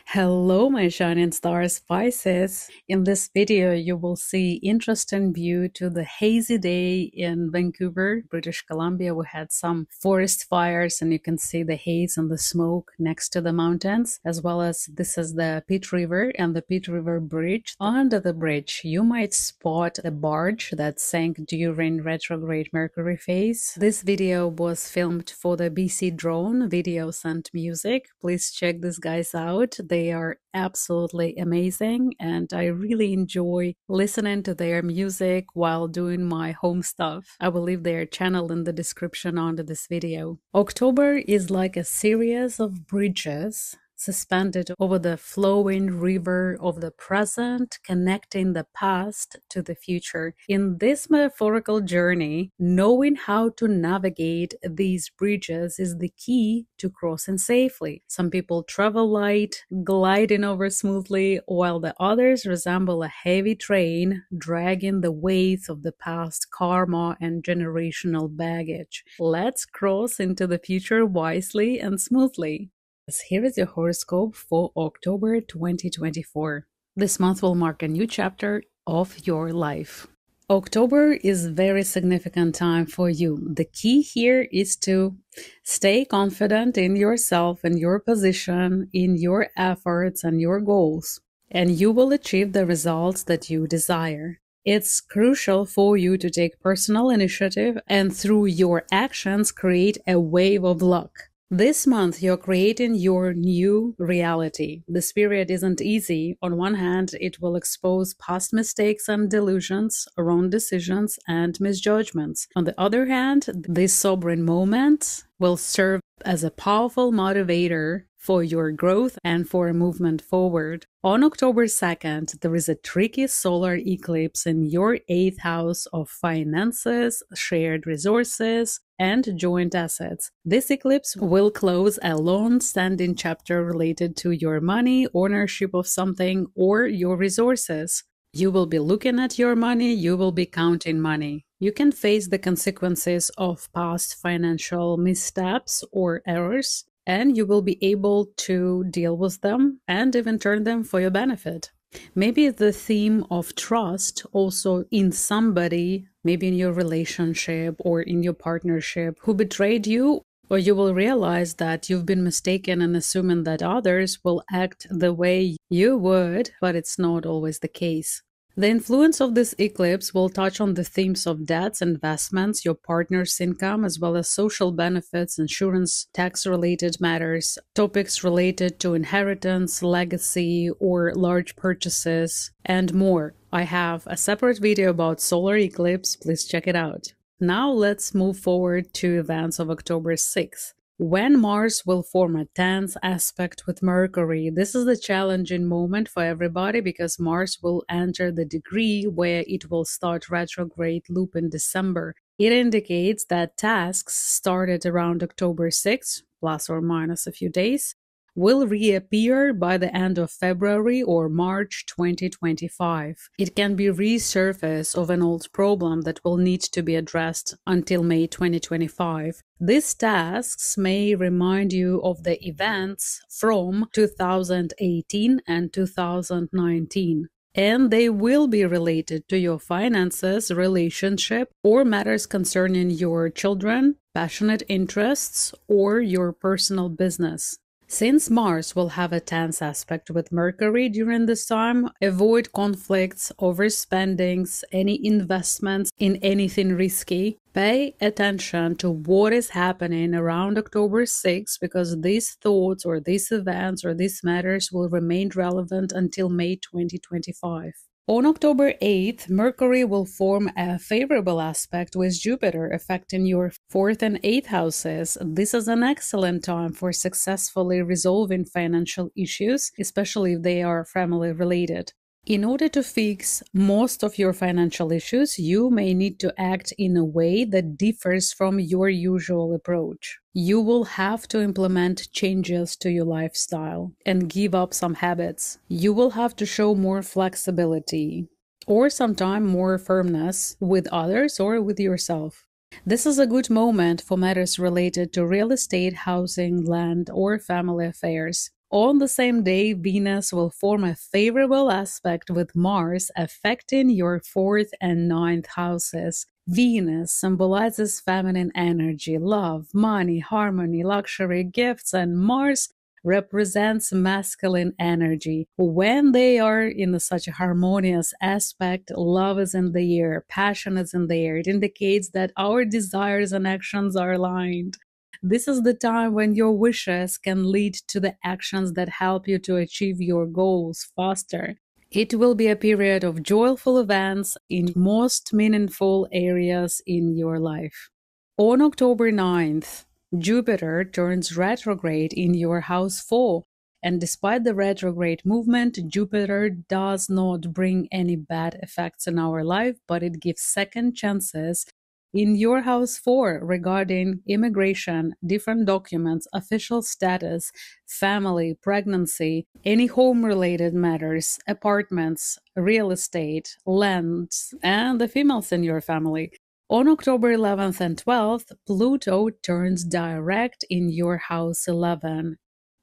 Hello, my shining stars, Pisces. In this video, you will see interesting view to the hazy day in Vancouver, British Columbia. We had some forest fires and you can see the haze and the smoke next to the mountains, as well as this is the Pitt River and the Pitt River Bridge. Under the bridge, you might spot a barge that sank during retrograde Mercury phase. This video was filmed for the BC Drone Videos and Music. Please check these guys out. They are absolutely amazing and I really enjoy listening to their music while doing my home stuff. I will leave their channel in the description under this video. October is like a series of bridges suspended over the flowing river of the present, connecting the past to the future. In this metaphorical journey, knowing how to navigate these bridges is the key to crossing safely. Some people travel light, gliding over smoothly, while the others resemble a heavy train, dragging the weight of the past karma and generational baggage. Let's cross into the future wisely and smoothly. Here is your horoscope for October 2024. This month will mark a new chapter of your life. October is a very significant time for you. The key here is to stay confident in yourself and your position, in your efforts and your goals, and you will achieve the results that you desire. It's crucial for you to take personal initiative and through your actions create a wave of luck. This month, you're creating your new reality. This period isn't easy. On one hand, it will expose past mistakes and delusions, wrong decisions, and misjudgments. On the other hand, this sobering moment will serve as a powerful motivator for your growth and for a movement forward. On October 2nd, there is a tricky solar eclipse in your 8th house of finances, shared resources, and joint assets. This eclipse will close a long-standing chapter related to your money, ownership of something, or your resources. You will be looking at your money, you will be counting money. You can face the consequences of past financial missteps or errors, and you will be able to deal with them and even turn them for your benefit. Maybe the theme of trust also in somebody, maybe in your relationship or in your partnership, who betrayed you, or you will realize that you've been mistaken in assuming that others will act the way you would, but it's not always the case. The influence of this eclipse will touch on the themes of debts, investments, your partner's income, as well as social benefits, insurance, tax-related matters, topics related to inheritance, legacy, or large purchases, and more. I have a separate video about solar eclipse, please check it out. Now let's move forward to events of October 6th. When Mars will form a tense aspect with Mercury, this is the challenging moment for everybody because Mars will enter the degree where it will start retrograde loop in December. It indicates that tasks started around October 6th, plus or minus a few days, will reappear by the end of February or March 2025. It can be resurface of an old problem that will need to be addressed until May 2025. These tasks may remind you of the events from 2018 and 2019. And they will be related to your finances, relationship, or matters concerning your children, passionate interests, or your personal business. Since Mars will have a tense aspect with Mercury during this time, avoid conflicts, overspendings, any investments in anything risky. Pay attention to what is happening around October 6th because these thoughts or these events or these matters will remain relevant until May 2025. On October 8th, Mercury will form a favorable aspect with Jupiter, affecting your 4th and 8th houses. This is an excellent time for successfully resolving financial issues, especially if they are family related. In order to fix most of your financial issues, you may need to act in a way that differs from your usual approach. You will have to implement changes to your lifestyle and give up some habits. You will have to show more flexibility or sometimes more firmness with others or with yourself. This is a good moment for matters related to real estate, housing, land, or family affairs. On the same day, Venus will form a favorable aspect with Mars, affecting your 4th and 9th houses. Venus symbolizes feminine energy, love, money, harmony, luxury, gifts, and Mars represents masculine energy. When they are in such a harmonious aspect, love is in the air, passion is in the air. It indicates that our desires and actions are aligned. This is the time when your wishes can lead to the actions that help you to achieve your goals faster. It will be a period of joyful events in most meaningful areas in your life. On October 9th, Jupiter turns retrograde in your house 4. And despite the retrograde movement, Jupiter does not bring any bad effects in our life, but it gives second chances in your house 4 regarding immigration, different documents, official status, family, pregnancy, any home-related matters, apartments, real estate, lands, and the females in your family. On October 11th and 12th, Pluto turns direct in your house 11.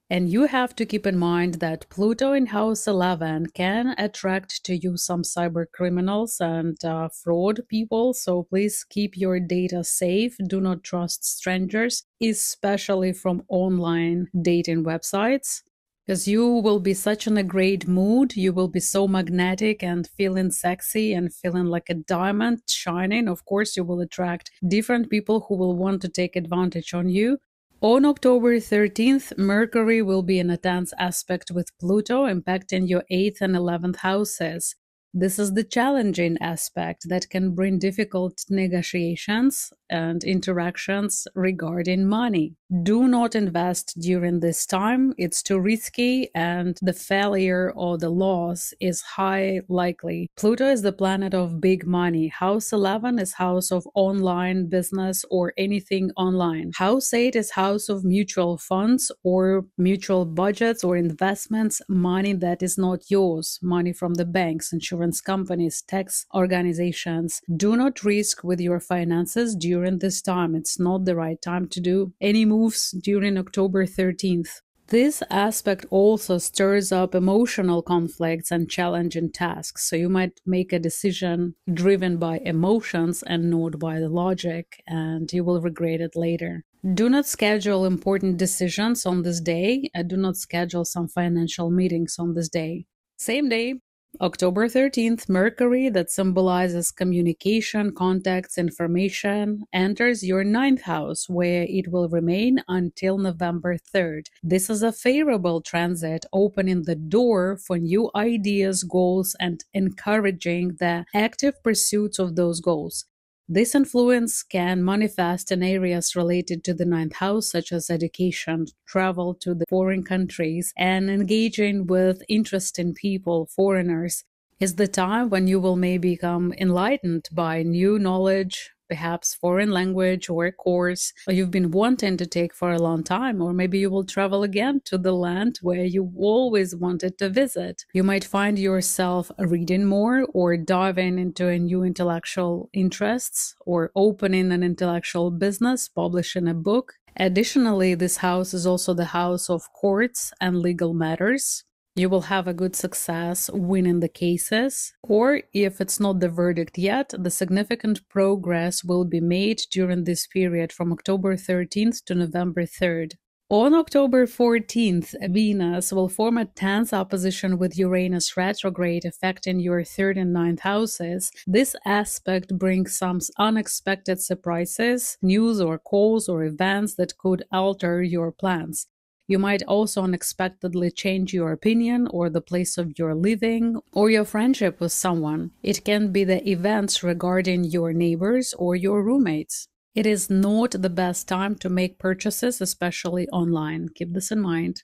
And you have to keep in mind that Pluto in house 11 can attract to you some cyber criminals and fraud people. So please keep your data safe. Do not trust strangers, especially from online dating websites. Because you will be such in a great mood, you will be so magnetic and feeling sexy and feeling like a diamond shining. Of course, you will attract different people who will want to take advantage on you. On October 13th, Mercury will be in a tense aspect with Pluto, impacting your 8th and 11th houses. This is the challenging aspect that can bring difficult negotiations and interactions regarding money. Do not invest during this time. It's too risky and the failure or the loss is high likely. Pluto is the planet of big money. House 11 is house of online business or anything online. House 8 is house of mutual funds or mutual budgets or investments, money that is not yours, money from the banks, insurance companies, tax organizations. Do not risk with your finances during this time. It's not the right time to do any moves during October 13th. This aspect also stirs up emotional conflicts and challenging tasks, so you might make a decision driven by emotions and not by the logic, and you will regret it later. Do not schedule important decisions on this day. Do not schedule some financial meetings on this day. Same day, October 13th, Mercury, that symbolizes communication, contacts, information, enters your 9th house, where it will remain until November 3rd. This is a favorable transit, opening the door for new ideas, goals, and encouraging the active pursuits of those goals. This influence can manifest in areas related to the 9th house, such as education, travel to the foreign countries, and engaging with interesting people, foreigners. Is the time when you will maybe become enlightened by new knowledge, perhaps foreign language or a course you've been wanting to take for a long time, or maybe you will travel again to the land where you always wanted to visit. You might find yourself reading more or diving into a new intellectual interests or opening an intellectual business, publishing a book. Additionally, this house is also the house of courts and legal matters. You will have a good success winning the cases, or if it's not the verdict yet, the significant progress will be made during this period from October 13th to November 3rd. On October 14th, Venus will form a tense opposition with Uranus retrograde, affecting your 3rd and 9th houses. This aspect brings some unexpected surprises, news or calls or events that could alter your plans. You might also unexpectedly change your opinion or the place of your living or your friendship with someone. It can be the events regarding your neighbors or your roommates. It is not the best time to make purchases, especially online. Keep this in mind.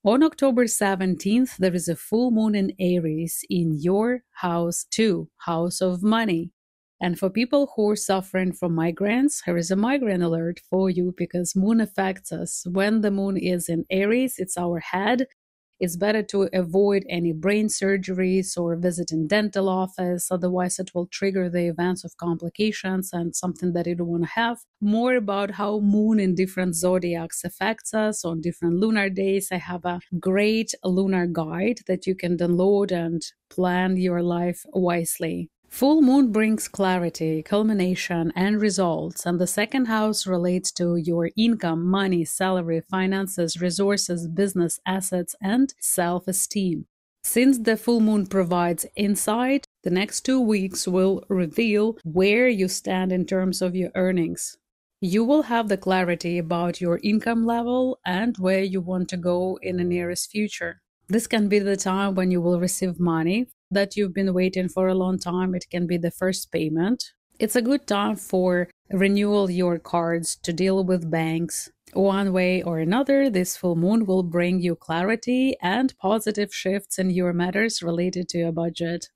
On October 17th, there is a full moon in Aries in your house 2, house of money. And for people who are suffering from migraines, here is a migraine alert for you because moon affects us. When the moon is in Aries, it's our head, It's better to avoid any brain surgeries or visiting dental office, otherwise it will trigger the events of complications and something that you don't want to have. More about how moon in different zodiacs affects us on different lunar days. I have a great lunar guide that you can download and plan your life wisely. Full moon brings clarity, culmination, and results, and the second house relates to your income, money, salary, finances, resources, business, assets, and self-esteem. Since the full moon provides insight, the next 2 weeks will reveal where you stand in terms of your earnings. You will have the clarity about your income level and where you want to go in the nearest future. This can be the time when you will receive money that you've been waiting for a long time. It can be the first payment. It's a good time for renewal your cards, to deal with banks. One way or another, this full moon will bring you clarity and positive shifts in your matters related to your budget.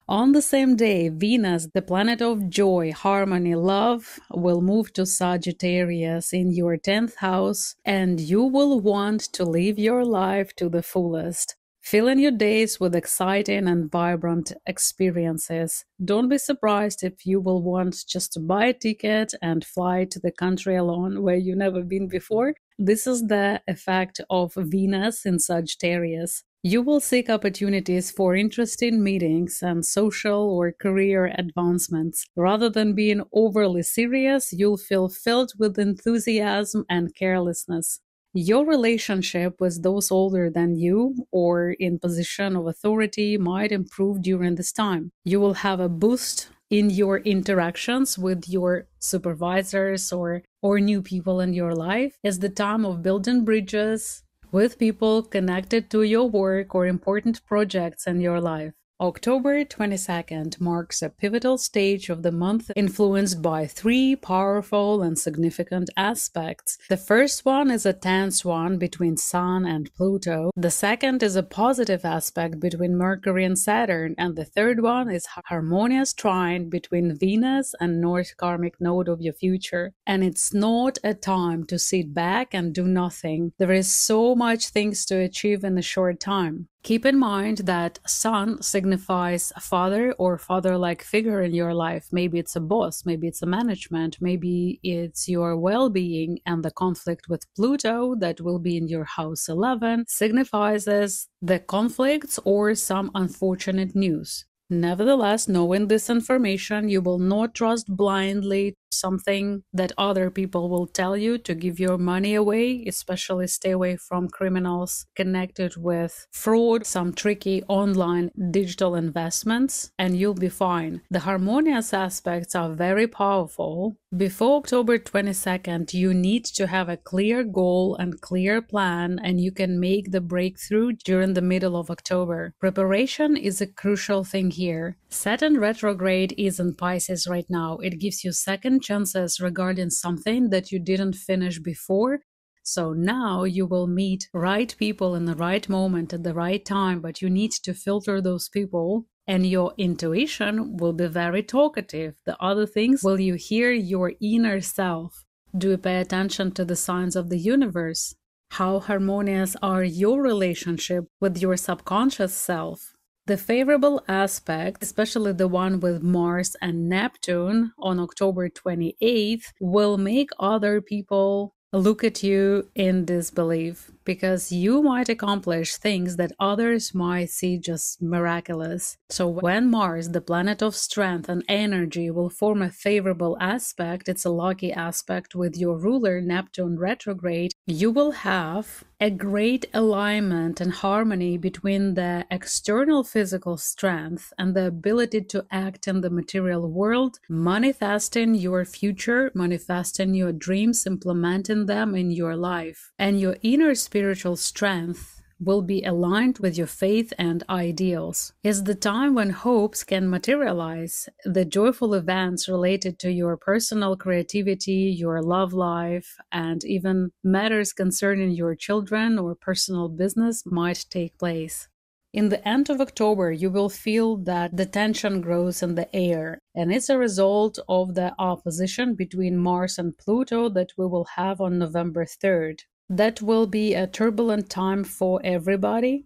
On the same day, Venus, the planet of joy, harmony, love, will move to Sagittarius in your 10th house, and you will want to live your life to the fullest. Filling your days with exciting and vibrant experiences. Don't be surprised if you will want just to buy a ticket and fly to the country alone where you've never been before. This is the effect of Venus in Sagittarius. You will seek opportunities for interesting meetings and social or career advancements. Rather than being overly serious, you'll feel filled with enthusiasm and carelessness. Your relationship with those older than you or in position of authority might improve during this time. You will have a boost in your interactions with your supervisors or new people in your life. It's the time of building bridges with people connected to your work or important projects in your life. October 22nd marks a pivotal stage of the month influenced by 3 powerful and significant aspects. The first one is a tense one between Sun and Pluto. The second is a positive aspect between Mercury and Saturn. And the third one is a harmonious trine between Venus and North Karmic node of your future. And it's not a time to sit back and do nothing. There is so much things to achieve in a short time. Keep in mind that Sun signifies a father or father-like figure in your life. Maybe it's a boss, maybe it's a management, maybe it's your well-being, and the conflict with Pluto that will be in your house 11 signifies as the conflicts or some unfortunate news. Nevertheless, knowing this information, you will not trust blindly something that other people will tell you to give your money away, especially stay away from criminals connected with fraud, some tricky online digital investments, and you'll be fine. The harmonious aspects are very powerful. Before October 22nd, you need to have a clear goal and clear plan, and you can make the breakthrough during the middle of October. Preparation is a crucial thing here. Saturn retrograde is in Pisces right now. It gives you second chances regarding something that you didn't finish before. So now you will meet right people in the right moment at the right time, but you need to filter those people. And your intuition will be very talkative. The other things, will you hear your inner self? Do you pay attention to the signs of the universe? How harmonious are your relationship with your subconscious self? The favorable aspect, especially the one with Mars and Neptune on October 28th, will make other people look at you in disbelief, because you might accomplish things that others might see just miraculous. So when Mars, the planet of strength and energy, will form a favorable aspect, it's a lucky aspect with your ruler Neptune retrograde, you will have a great alignment and harmony between the external physical strength and the ability to act in the material world, manifesting your future, manifesting your dreams, implementing them in your life. And your inner spiritual strength will be aligned with your faith and ideals. It's the time when hopes can materialize. The joyful events related to your personal creativity, your love life, and even matters concerning your children or personal business might take place. In the end of October, you will feel that the tension grows in the air, and it's a result of the opposition between Mars and Pluto that we will have on November 3rd. That will be a turbulent time for everybody.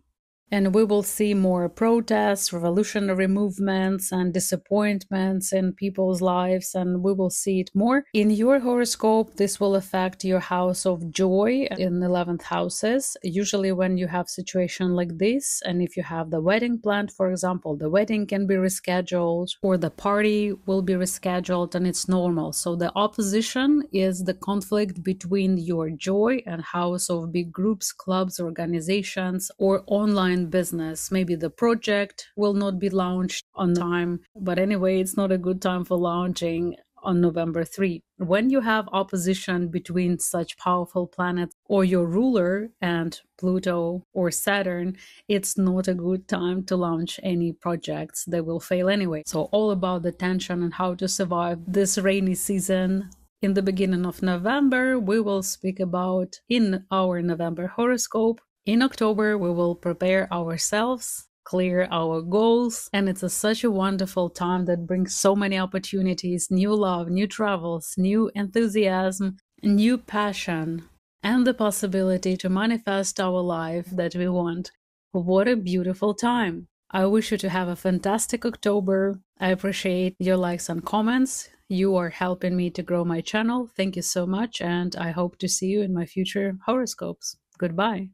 And we will see more protests, revolutionary movements, and disappointments in people's lives, and we will see it more. In your horoscope, this will affect your house of joy in 11th houses. Usually when you have situation like this, and if you have the wedding planned, for example, the wedding can be rescheduled or the party will be rescheduled, and it's normal. So the opposition is the conflict between your joy and house of big groups, clubs, organizations, or online business. Maybe the project will not be launched on time, but anyway, it's not a good time for launching on November 3. When you have opposition between such powerful planets or your ruler and Pluto or Saturn, it's not a good time to launch any projects. They will fail anyway. So all about the tension and how to survive this rainy season. In the beginning of November, we will speak about in our November horoscope. In October, we will prepare ourselves, clear our goals, and it's such a wonderful time that brings so many opportunities, new love, new travels, new enthusiasm, new passion, and the possibility to manifest our life that we want. What a beautiful time! I wish you to have a fantastic October. I appreciate your likes and comments. You are helping me to grow my channel. Thank you so much, and I hope to see you in my future horoscopes. Goodbye.